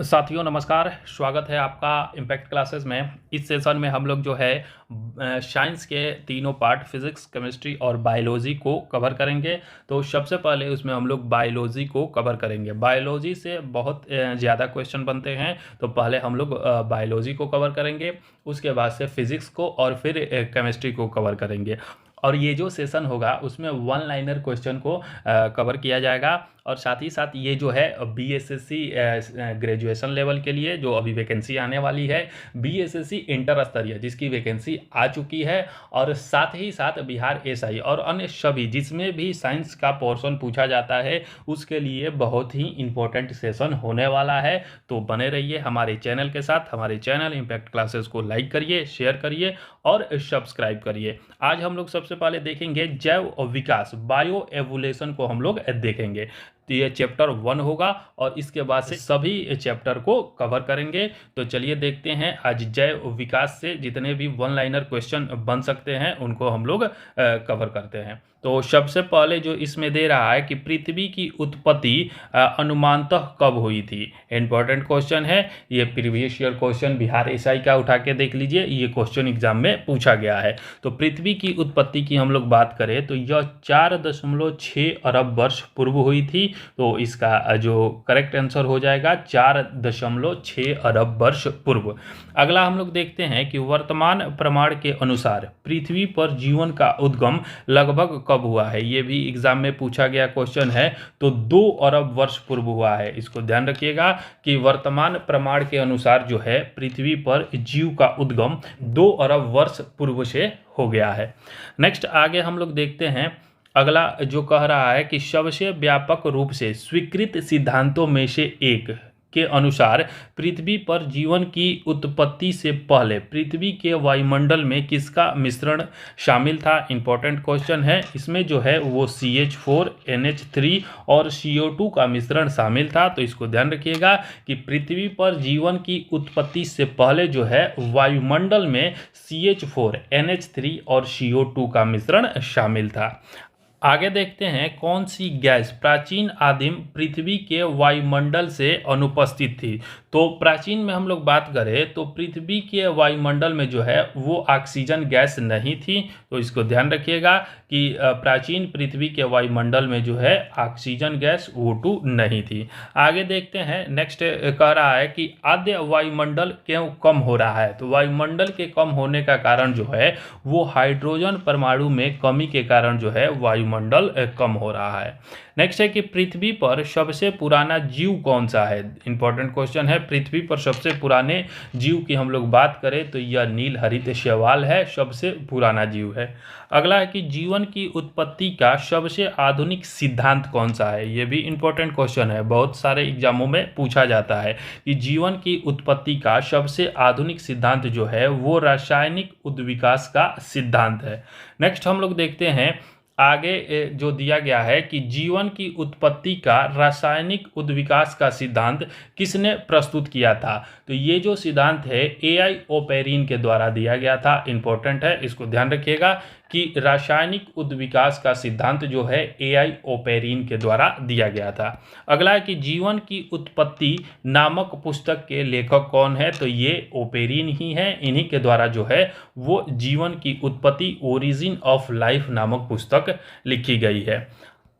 साथियों नमस्कार, स्वागत है आपका इम्पैक्ट क्लासेस में। इस सेशन में हम लोग जो है साइंस के तीनों पार्ट फिजिक्स, केमिस्ट्री और बायोलॉजी को कवर करेंगे। तो सबसे पहले उसमें हम लोग बायोलॉजी को कवर करेंगे। बायोलॉजी से बहुत ज़्यादा क्वेश्चन बनते हैं, तो पहले हम लोग बायोलॉजी को कवर करेंगे, उसके बाद से फिजिक्स को और फिर केमिस्ट्री को कवर करेंगे। और ये जो सेशन होगा उसमें वन लाइनर क्वेश्चन को कवर किया जाएगा। और साथ ही साथ ये जो है बीएसएससी ग्रेजुएशन लेवल के लिए जो अभी वैकेंसी आने वाली है, बीएसएससी इंटर स्तरीय जिसकी वैकेंसी आ चुकी है, और साथ ही साथ बिहार एसआई और अन्य सभी जिसमें भी साइंस का पोर्शन पूछा जाता है उसके लिए बहुत ही इंपॉर्टेंट सेशन होने वाला है। तो बने रहिए हमारे चैनल के साथ। हमारे चैनल इम्पैक्ट क्लासेस को लाइक करिए, शेयर करिए और सब्सक्राइब करिए। आज हम लोग सबसे पहले देखेंगे जैव विकास, बायो एवोल्यूशन को हम लोग देखेंगे। तो ये चैप्टर 1 होगा और इसके बाद से सभी चैप्टर को कवर करेंगे। तो चलिए देखते हैं आज जैव विकास से जितने भी वन लाइनर क्वेश्चन बन सकते हैं उनको हम लोग कवर करते हैं। तो सबसे पहले जो इसमें दे रहा है कि पृथ्वी की उत्पत्ति अनुमानतः कब हुई थी। इंपॉर्टेंट क्वेश्चन है ये, previous year question Bihar SI का उठा के देख लीजिए, ये क्वेश्चन एग्जाम में पूछा गया है। तो पृथ्वी की उत्पत्ति की हम लोग बात करें तो यह 4.6 अरब वर्ष पूर्व हुई थी। तो इसका जो करेक्ट आंसर हो जाएगा 4.6 अरब वर्ष पूर्व। अगला हम लोग देखते हैं कि वर्तमान प्रमाण के अनुसार पृथ्वी पर जीवन का उद्गम लगभग कब हुआ है। ये भी एग्जाम में पूछा गया क्वेश्चन है। तो 2 अरब वर्ष पूर्व हुआ है। इसको ध्यान रखिएगा कि वर्तमान प्रमाण के अनुसार जो है पृथ्वी पर जीव का उद्गम 2 अरब वर्ष पूर्व से हो गया है। नेक्स्ट आगे हम लोग देखते हैं, अगला जो कह रहा है कि सबसे व्यापक रूप से स्वीकृत सिद्धांतों में से एक के अनुसार पृथ्वी पर जीवन की उत्पत्ति से पहले पृथ्वी के वायुमंडल में किसका मिश्रण शामिल था। इंपॉर्टेंट क्वेश्चन है। इसमें जो है वो CH4, NH3 और CO2 का मिश्रण शामिल था। तो इसको ध्यान रखिएगा कि पृथ्वी पर जीवन की उत्पत्ति से पहले जो है वायुमंडल में CH4, NH3 और CO2 का मिश्रण शामिल था। आगे देखते हैं कौन सी गैस प्राचीन आदिम पृथ्वी के वायुमंडल से अनुपस्थित थी। तो प्राचीन में हम लोग बात करें तो पृथ्वी के वायुमंडल में जो है वो ऑक्सीजन गैस नहीं थी। तो इसको ध्यान रखिएगा कि प्राचीन पृथ्वी के वायुमंडल में जो है ऑक्सीजन गैस O2 नहीं थी। आगे देखते हैं, नेक्स्ट कह रहा है कि आद्य वायुमंडल क्यों कम हो रहा है। तो वायुमंडल के कम होने का कारण जो है वो हाइड्रोजन परमाणु में कमी के कारण जो है वायुमंडल कम हो रहा है। नेक्स्ट है कि पृथ्वी पर सबसे पुराना जीव कौन सा है। इंपॉर्टेंट क्वेश्चन है। पृथ्वी पर सबसे पुराने जीव की हम लोग बात करें तो यह नीलहरित शैवाल है, सबसे पुराना जीव है। अगला है कि जीवन की उत्पत्ति का सबसे आधुनिक सिद्धांत कौन सा है। यह भी इंपॉर्टेंट क्वेश्चन है, बहुत सारे एग्जामों में पूछा जाता है कि जीवन की उत्पत्ति का सबसे आधुनिक सिद्धांत जो है वो रासायनिक उद्विकास का सिद्धांत है। नेक्स्ट हम लोग देखते हैं आगे जो दिया गया है कि जीवन की उत्पत्ति का रासायनिक उद्विकास का सिद्धांत किसने प्रस्तुत किया था। तो ये जो सिद्धांत है AI ओपेरिन के द्वारा दिया गया था। इंपॉर्टेंट है, इसको ध्यान रखिएगा कि रासायनिक उद्विकास का सिद्धांत जो है AI ओपेरिन के द्वारा दिया गया था। अगला है कि जीवन की उत्पत्ति नामक पुस्तक के लेखक कौन है। तो ये ओपेरिन ही है, इन्हीं के द्वारा जो है वो जीवन की उत्पत्ति ओरिजिन ऑफ लाइफ नामक पुस्तक लिखी गई है।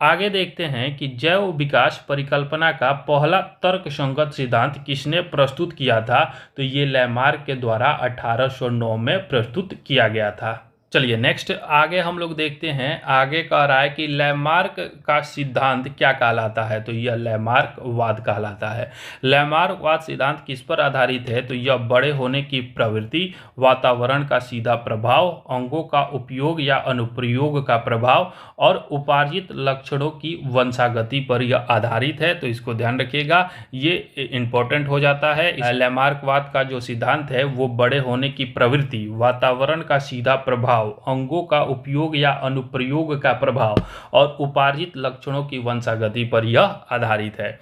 आगे देखते हैं कि जैव विकास परिकल्पना का पहला तर्कसंगत सिद्धांत किसने प्रस्तुत किया था। तो ये लैमार्क के द्वारा 1809 में प्रस्तुत किया गया था। चलिए नेक्स्ट आगे हम लोग देखते हैं, आगे कह रहा है कि लैमार्क का सिद्धांत क्या कहलाता है। तो यह लैमार्कवाद कहलाता है। लैमार्कवाद सिद्धांत किस पर आधारित है। तो यह बड़े होने की प्रवृत्ति, वातावरण का सीधा प्रभाव, अंगों का उपयोग या अनुप्रयोग का प्रभाव और उपार्जित लक्षणों की वंशागति पर यह आधारित है। तो इसको ध्यान रखिएगा, ये इंपॉर्टेंट हो जाता है। लैमार्कवाद का जो सिद्धांत है वो बड़े होने की प्रवृत्ति, वातावरण का सीधा प्रभाव, अंगों का उपयोग या अनुप्रयोग का प्रभाव और उपार्जित लक्षणों की वंशागति पर यह आधारित है।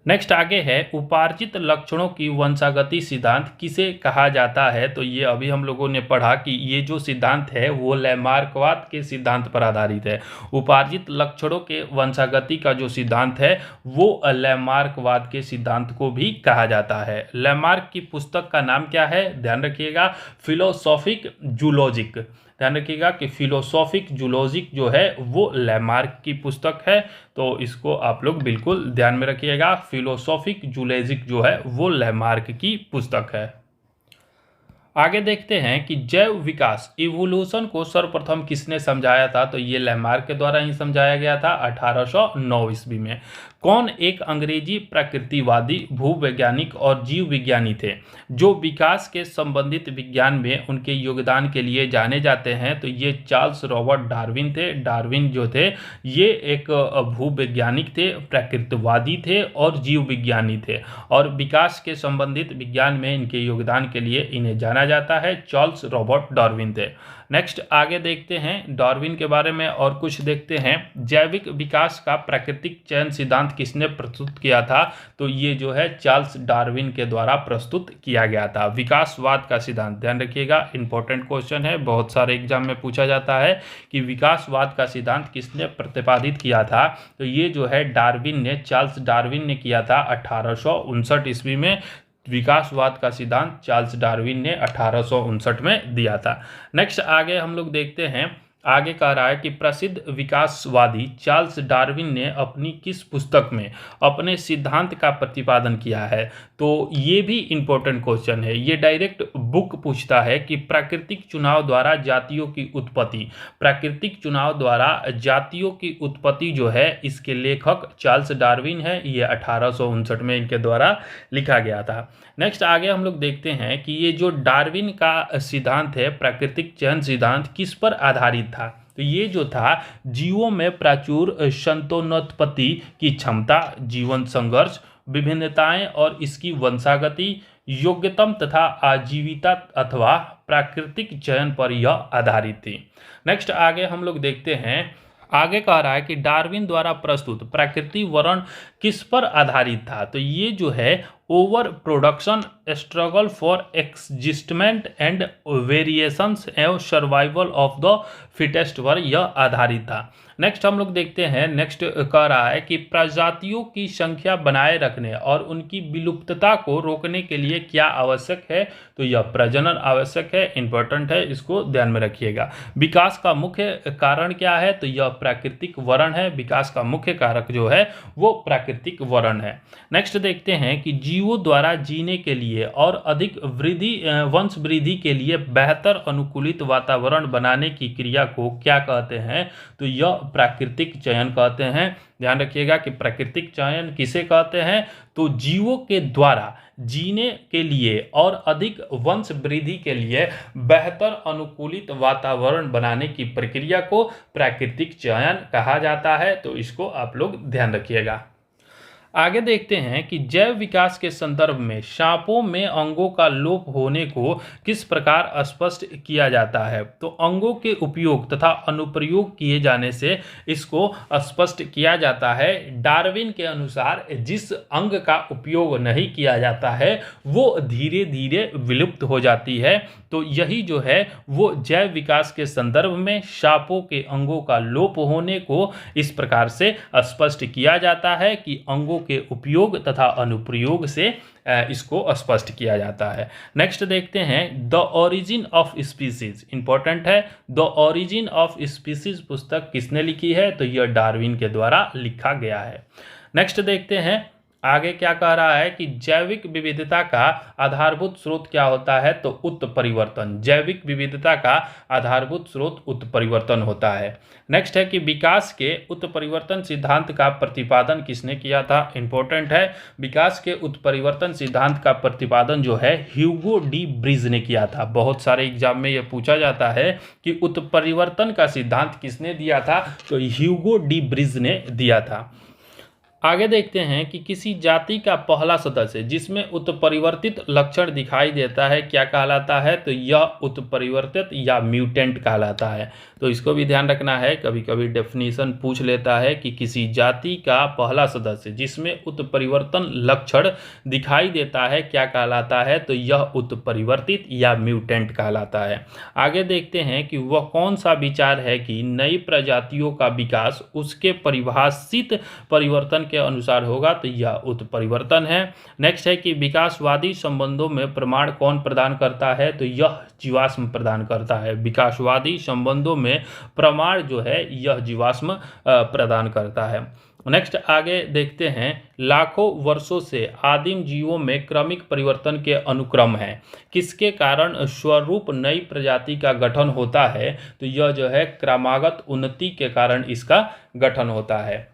नेक्स्ट आगे है उपार्जित लक्षणों की वंशागति सिद्धांत किसे कहा जाता है। तो ये अभी हम लोगों ने पढ़ा कि ये जो सिद्धांत है वो लैमार्कवाद के सिद्धांत पर आधारित है। उपार्जित लक्षणों के वंशागति का जो सिद्धांत है वो लैमार्कवाद के सिद्धांत को भी कहा जाता है। लैमार्क की पुस्तक का नाम क्या है, ध्यान रखिएगा, फिलोसॉफिक जूलॉजिक। ध्यान रखिएगा कि फिलोसॉफिक जूलॉजिक जो है वो लैमार्क की पुस्तक है, तो इसको आप लोग बिल्कुल ध्यान में रखिएगा। फिलोसॉफिक जूलॉजिक जो है वो लैमार्क की पुस्तक है। आगे देखते हैं कि जैव विकास इवोल्यूशन को सर्वप्रथम किसने समझाया था। तो ये लैमार्क के द्वारा ही समझाया गया था 1809 ईस्वी में। कौन एक अंग्रेजी प्रकृतिवादी भूवैज्ञानिक और जीव विज्ञानी थे जो विकास के संबंधित विज्ञान में उनके योगदान के लिए जाने जाते हैं। तो ये चार्ल्स रॉबर्ट डार्विन थे। डार्विन जो थे ये एक भूवैज्ञानिक थे, प्रकृतिवादी थे और जीव विज्ञानी थे, और विकास के संबंधित विज्ञान में इनके योगदान के लिए इन्हें जाना जाता है। चार्ल्स रॉबर्ट डार्विन थे। नेक्स्ट आगे देखते हैं डार्विन के बारे में और कुछ देखते हैं। जैविक विकास का प्राकृतिक चयन सिद्धांत किसने प्रस्तुत किया था। तो ये जो है चार्ल्स डार्विन के द्वारा प्रस्तुत किया गया था। विकासवाद का सिद्धांत, ध्यान रखिएगा, इंपॉर्टेंट क्वेश्चन है, बहुत सारे एग्जाम में पूछा जाता है कि विकासवाद का सिद्धांत किसने प्रतिपादित किया था। तो ये जो है डार्विन ने, चार्ल्स डार्विन ने किया था 1859 ईस्वी में। विकासवाद का सिद्धांत चार्ल्स डार्विन ने 1859 में दिया था। नेक्स्ट आगे हम लोग देखते हैं, आगे कह रहा है कि प्रसिद्ध विकासवादी चार्ल्स डार्विन ने अपनी किस पुस्तक में अपने सिद्धांत का प्रतिपादन किया है। तो ये भी इंपॉर्टेंट क्वेश्चन है, ये डायरेक्ट बुक पूछता है कि प्राकृतिक चुनाव द्वारा जातियों की उत्पत्ति, प्राकृतिक चुनाव द्वारा जातियों की उत्पत्ति जो है इसके लेखक चार्ल्स डार्विन है। ये 1859 में इनके द्वारा लिखा गया था। नेक्स्ट आगे हम लोग देखते हैं कि ये जो डार्विन का सिद्धांत है, प्राकृतिक चयन सिद्धांत, किस पर आधारित था। तो ये जो था जीवों में प्रचुर संतानोत्पत्ति की क्षमता, जीवन संघर्ष, विभिन्नताएं और इसकी वंशागति, योग्यतम तथा आजीविता अथवा प्राकृतिक चयन पर यह आधारित थी। नेक्स्ट आगे हम लोग देखते हैं, आगे कह रहा है कि डार्विन द्वारा प्रस्तुत प्राकृतिक वर्ण किस पर आधारित था। तो ये जो है over production, struggle for existence and variations एवं सर्वाइवल ऑफ द फिटेस्ट पर यह आधारित था। नेक्स्ट हम लोग देखते हैं, नेक्स्ट कह रहा है कि प्रजातियों की संख्या बनाए रखने और उनकी विलुप्तता को रोकने के लिए क्या आवश्यक है। तो यह प्रजनन आवश्यक है, इंपॉर्टेंट है, इसको ध्यान में रखिएगा। विकास का मुख्य कारण क्या है। तो यह प्राकृतिक वर्ण है। विकास का मुख्य कारक जो है वो प्राकृतिक वर्ण है। नेक्स्ट देखते हैं कि जीवों द्वारा जीने के लिए और अधिक वंश वृद्धि के लिए बेहतर अनुकूलित वातावरण बनाने की क्रिया को क्या कहते हैं। तो यह प्राकृतिक चयन कहते हैं। ध्यान रखिएगा कि प्राकृतिक चयन किसे कहते हैं। तो जीवों के द्वारा जीने के लिए और अधिक वंश वृद्धि के लिए बेहतर अनुकूलित वातावरण बनाने की प्रक्रिया को प्राकृतिक चयन कहा जाता है। तो इसको आप लोग ध्यान रखिएगा। आगे देखते हैं कि जैव विकास के संदर्भ में सांपों में अंगों का लोप होने को किस प्रकार स्पष्ट किया जाता है। तो अंगों के उपयोग तथा अनुप्रयोग किए जाने से इसको स्पष्ट किया जाता है। डार्विन के अनुसार जिस अंग का उपयोग नहीं किया जाता है वो धीरे धीरे विलुप्त हो जाती है। तो यही जो है वो जैव विकास के संदर्भ में सांपों के अंगों का लोप होने को इस प्रकार से स्पष्ट किया जाता है कि अंगों के उपयोग तथा अनुप्रयोग से इसको स्पष्ट किया जाता है। नेक्स्ट देखते हैं the origin of species, important है। द ओरिजिन ऑफ स्पीसीज पुस्तक किसने लिखी है। तो यह डार्विन के द्वारा लिखा गया है। नेक्स्ट देखते हैं आगे क्या कह रहा है कि जैविक विविधता का आधारभूत स्रोत क्या होता है। तो उत्परिवर्तन, जैविक विविधता का आधारभूत स्रोत उत्परिवर्तन होता है। नेक्स्ट है कि विकास के उत्परिवर्तन सिद्धांत का प्रतिपादन किसने किया था। इंपॉर्टेंट है, विकास के उत्परिवर्तन सिद्धांत का प्रतिपादन जो है ह्यूगो डी ब्रिज ने किया था। बहुत सारे एग्जाम में यह पूछा जाता है कि उत्परिवर्तन का सिद्धांत किसने दिया था। तो ह्यूगो डी ब्रिज ने दिया था। आगे देखते हैं कि किसी जाति का पहला सदस्य जिसमें उत्परिवर्तित लक्षण दिखाई देता है क्या कहलाता है, तो यह उत्परिवर्तित या म्यूटेंट कहलाता है। तो इसको भी ध्यान रखना है, कभी कभी डेफिनेशन पूछ लेता है कि किसी जाति का पहला सदस्य जिसमें उत्परिवर्तन लक्षण दिखाई देता है क्या कहलाता है, तो यह उत्परिवर्तित या म्यूटेंट कहलाता है। आगे देखते हैं कि वह कौन सा विचार है कि नई प्रजातियों का विकास उसके परिभाषित परिवर्तन के अनुसार होगा, तो यह उत्परिवर्तन है। नेक्स्ट है कि विकासवादी संबंधों में प्रमाण कौन प्रदान करता है, तो यह जीवाश्म प्रदान करता है। विकासवादी संबंधों में प्रमाण जो है यह जीवाश्म प्रदान करता है। नेक्स्ट आगे देखते हैं, लाखों वर्षों से आदिम जीवों में क्रमिक परिवर्तन के अनुक्रम है, किसके कारण स्वरूप नई प्रजाति का गठन होता है, तो यह जो है क्रमागत उन्नति के कारण इसका गठन होता है।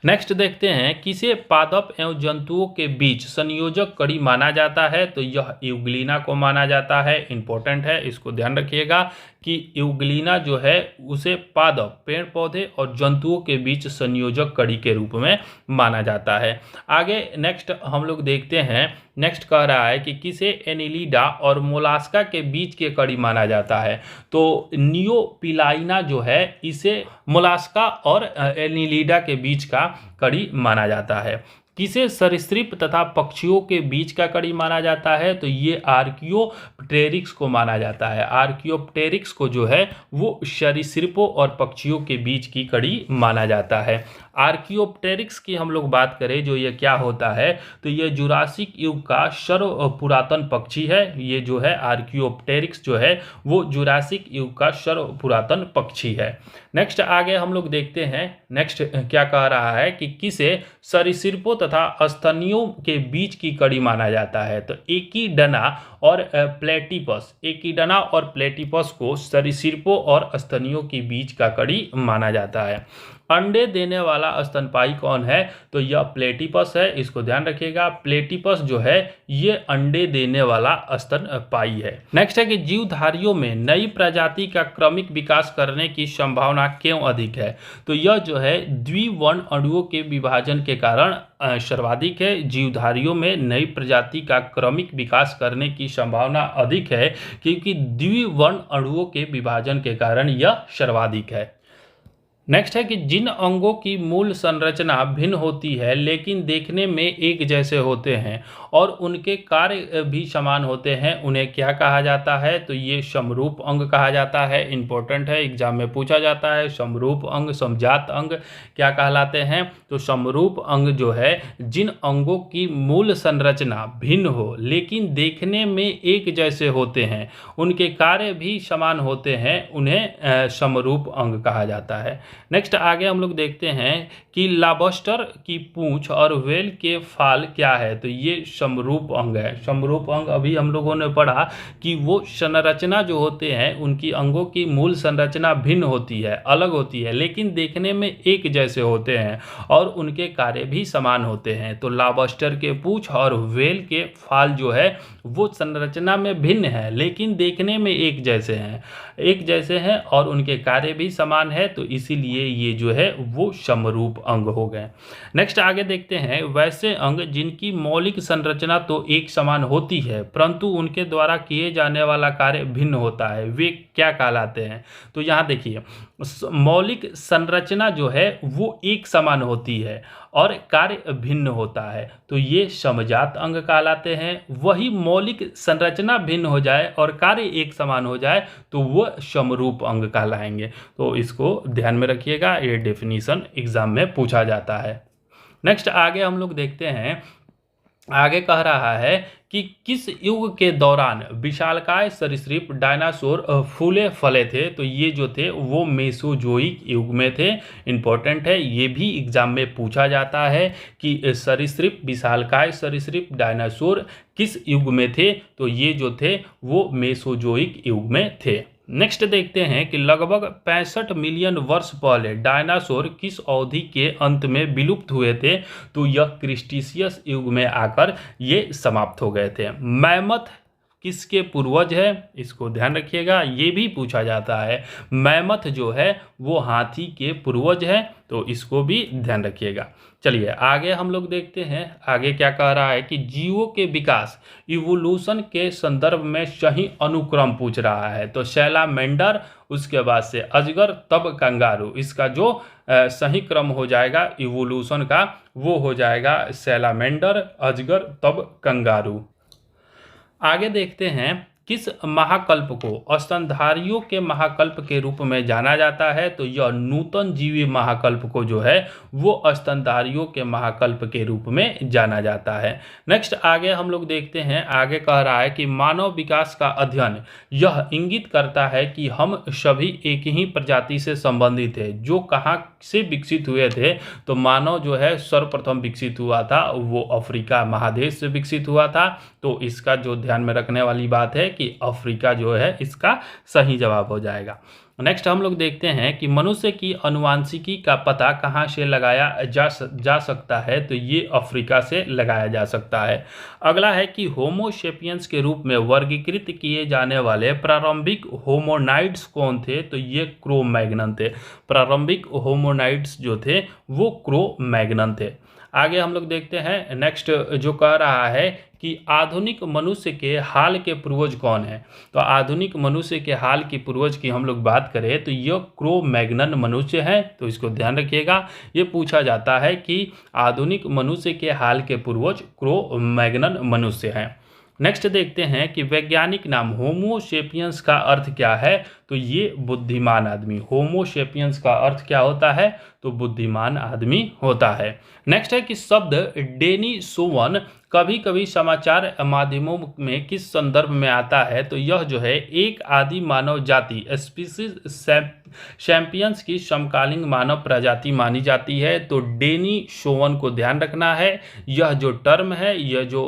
नेक्स्ट देखते हैं, किसे पादप एवं जंतुओं के बीच संयोजक कड़ी माना जाता है, तो यह यूग्लिना को माना जाता है। इंपॉर्टेंट है, इसको ध्यान रखिएगा कि यूग्लिना जो है उसे पादप पेड़ पौधे और जंतुओं के बीच संयोजक कड़ी के रूप में माना जाता है। आगे नेक्स्ट हम लोग देखते हैं, नेक्स्ट कह रहा है कि किसे एनिलिडा और मोलास्का के बीच के कड़ी माना जाता है, तो नियोपिलाइना जो है इसे मोलास्का और एनिलिडा के बीच का कड़ी माना जाता है। किसे सरीसृप तथा पक्षियों के बीच का कड़ी माना जाता है, तो ये आर्कियोप्टेरिक्स को माना जाता है। आर्कियोप्टेरिक्स को जो है वो सरीसृपों और पक्षियों के बीच की कड़ी माना जाता है। आर्कियोप्टेरिक्स की हम लोग बात करें, जो ये क्या होता है, तो ये जुरासिक युग का सर्व पुरातन पक्षी है। ये जो है आर्कियोप्टेरिक्स जो है वो जुरासिक युग का सर्व पुरातन पक्षी है। नेक्स्ट आगे हम लोग देखते हैं, नेक्स्ट क्या कह रहा है कि किसे सरीसृपों तथा स्तनियों के बीच की कड़ी माना जाता है, तो एकीडना और प्लेटिपस, एकीडना और प्लेटिपस को सरीसृपों और स्तनियों के बीच का कड़ी माना जाता है। अंडे देने वाला स्तनपायी कौन है, तो यह प्लेटिपस है। इसको ध्यान रखिएगा, प्लेटिपस जो है ये अंडे देने वाला स्तनपायी है। नेक्स्ट है कि जीवधारियों में नई प्रजाति का क्रमिक विकास करने की संभावना क्यों अधिक है, तो यह जो है द्विवर्ण अणुओं के विभाजन के कारण सर्वाधिक है। जीवधारियों में नई प्रजाति का क्रमिक विकास करने की संभावना अधिक है क्योंकि द्विवर्ण अणुओं के विभाजन के कारण यह सर्वाधिक है। नेक्स्ट है कि जिन अंगों की मूल संरचना भिन्न होती है लेकिन देखने में एक जैसे होते हैं और उनके कार्य भी समान होते हैं, उन्हें क्या कहा जाता है, तो ये समरूप अंग कहा जाता है। इंपॉर्टेंट है, एग्जाम में पूछा जाता है। समरूप अंग, समजात अंग क्या कहलाते हैं, तो समरूप अंग जो है जिन अंगों की मूल संरचना भिन्न हो लेकिन देखने में एक जैसे होते हैं, उनके कार्य भी समान होते हैं, उन्हें समरूप अंग कहा जाता है। नेक्स्ट आगे हम लोग देखते हैं कि लॉबस्टर की पूंछ और व्हेल के फाल क्या है, तो ये समरूप अंग है। समरूप अंग अभी हम लोगों ने पढ़ा कि वो संरचना जो होते हैं उनकी अंगों की मूल संरचना भिन्न होती है, अलग होती है, लेकिन देखने में एक जैसे होते हैं और उनके कार्य भी समान होते हैं। तो लॉबस्टर के पूंछ और व्हेल के फाल जो है वो संरचना में भिन्न है लेकिन देखने में एक जैसे हैं और उनके कार्य भी समान है, तो इसीलिए ये जो है वो समरूप अंग हो गए। नेक्स्ट आगे देखते हैं, वैसे अंग जिनकी मौलिक संरचना तो एक समान होती है परंतु उनके द्वारा किए जाने वाला कार्य भिन्न होता है, वे क्या कहलाते हैं, तो यहाँ देखिए मौलिक संरचना जो है वो एक समान होती है और कार्य भिन्न होता है, तो ये समजात अंग कहलाते हैं। वही मौलिक संरचना भिन्न हो जाए और कार्य एक समान हो जाए तो वह समरूप अंग कहलाएंगे। तो इसको ध्यान में रखिएगा, ये डेफिनेशन एग्जाम में पूछा जाता है। नेक्स्ट आगे हम लोग देखते हैं, आगे कह रहा है कि किस युग के दौरान विशालकाय सरीसृप डायनासोर फूले फले थे, तो ये जो थे वो मेसोजोइक युग में थे। इंपॉर्टेंट है, ये भी एग्जाम में पूछा जाता है कि सरीसृप विशालकाय सरीसृप डायनासोर किस युग में थे, तो ये जो थे वो मेसोजोइक युग में थे। नेक्स्ट देखते हैं कि लगभग 65 मिलियन वर्ष पहले डायनासोर किस अवधि के अंत में विलुप्त हुए थे, तो यह क्रिटेशियस युग में आकर ये समाप्त हो गए थे। मैमथ किसके पूर्वज है, इसको ध्यान रखिएगा। ये भी पूछा जाता है मैमथ जो है वो हाथी के पूर्वज है, तो इसको भी ध्यान रखिएगा। चलिए आगे हम लोग देखते हैं आगे क्या कह रहा है कि जीवों के विकास इवोल्यूशन के संदर्भ में सही अनुक्रम पूछ रहा है। तो सैलामेंडर, उसके बाद से अजगर, तब कंगारू। इसका जो सही क्रम हो जाएगा इवोल्यूशन का वो हो जाएगा सैलामेंडर, अजगर, तब कंगारू। आगे देखते हैं किस महाकल्प को स्तनधारियों के महाकल्प के रूप में जाना जाता है। तो यह नूतन जीवी महाकल्प को जो है वो स्तनधारियों के महाकल्प के रूप में जाना जाता है। नेक्स्ट आगे हम लोग देखते हैं, आगे कह रहा है कि मानव विकास का अध्ययन यह इंगित करता है कि हम सभी एक ही प्रजाति से संबंधित है। जो कहाँ से विकसित हुए थे, तो मानव जो है सर्वप्रथम विकसित हुआ था वो अफ्रीका महादेश से विकसित हुआ था। तो इसका जो ध्यान में रखने वाली बात है कि अफ्रीका जो है इसका सही जवाब हो जाएगा। नेक्स्ट हम लोग देखते हैं कि मनुष्य की अनुवांशिकी का पता कहाँ से लगाया जा सकता है। तो ये अफ्रीका से लगाया जा सकता है। अगला है कि होमो सेपियंस के रूप में वर्गीकृत किए जाने वाले प्रारंभिक होमोनाइड्स कौन थे। तो ये क्रो मैग्नन थे। प्रारंभिक होमोनाइड्स जो थे वो क्रो मैग्नन थे। आगे हम लोग देखते हैं नेक्स्ट जो कह रहा है कि आधुनिक मनुष्य के हाल के पूर्वज कौन है। तो आधुनिक मनुष्य के हाल की पूर्वज की हम लोग बात करें तो यह क्रो मैग्नन मनुष्य है। तो इसको ध्यान रखिएगा। ये पूछा जाता है कि आधुनिक मनुष्य के हाल के पूर्वज क्रो मैग्नन मनुष्य हैं। नेक्स्ट देखते हैं कि वैज्ञानिक नाम होमो सेपियंस का अर्थ क्या है। तो ये बुद्धिमान आदमी। होमो सेपियंस का अर्थ क्या होता है, तो बुद्धिमान आदमी होता है। नेक्स्ट है कि शब्द डेनिसोवन कभी कभी समाचार माध्यमों में किस संदर्भ में आता है। तो यह जो है एक आदि मानव जाति स्पीसीज सैपियंस की समकालीन मानव प्रजाति मानी जाती है। तो डेनिसोवन को ध्यान रखना है। यह जो टर्म है, यह जो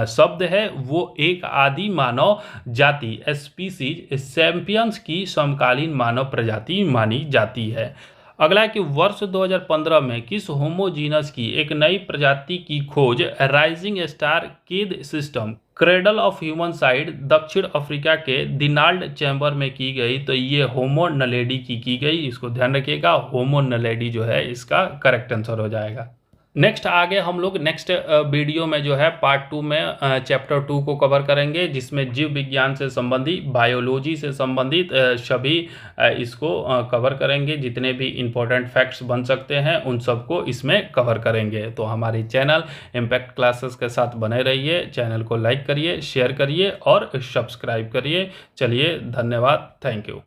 शब्द है वो एक आदि मानव जाति स्पीसीज सैपियंस की समकालीन मानव प्रजाति मानी जाती है। अगला है कि वर्ष 2015 में किस होमोजीनस की एक नई प्रजाति की खोज Rising Star cave system Cradle of human side दक्षिण अफ्रीका के दिनाल्ड चैम्बर में की गई। तो ये होमो नलेडी की गई। इसको ध्यान रखिएगा। होमो नलेडी जो है इसका करेक्ट आंसर हो जाएगा। नेक्स्ट आगे हम लोग नेक्स्ट वीडियो में जो है पार्ट 2 में चैप्टर 2 को कवर करेंगे, जिसमें जीव विज्ञान से संबंधित बायोलॉजी से संबंधित सभी इसको कवर करेंगे। जितने भी इम्पोर्टेंट फैक्ट्स बन सकते हैं उन सबको इसमें कवर करेंगे। तो हमारी चैनल इम्पैक्ट क्लासेस के साथ बने रहिए। चैनल को लाइक करिए, शेयर करिए और सब्सक्राइब करिए। चलिए धन्यवाद, थैंक यू।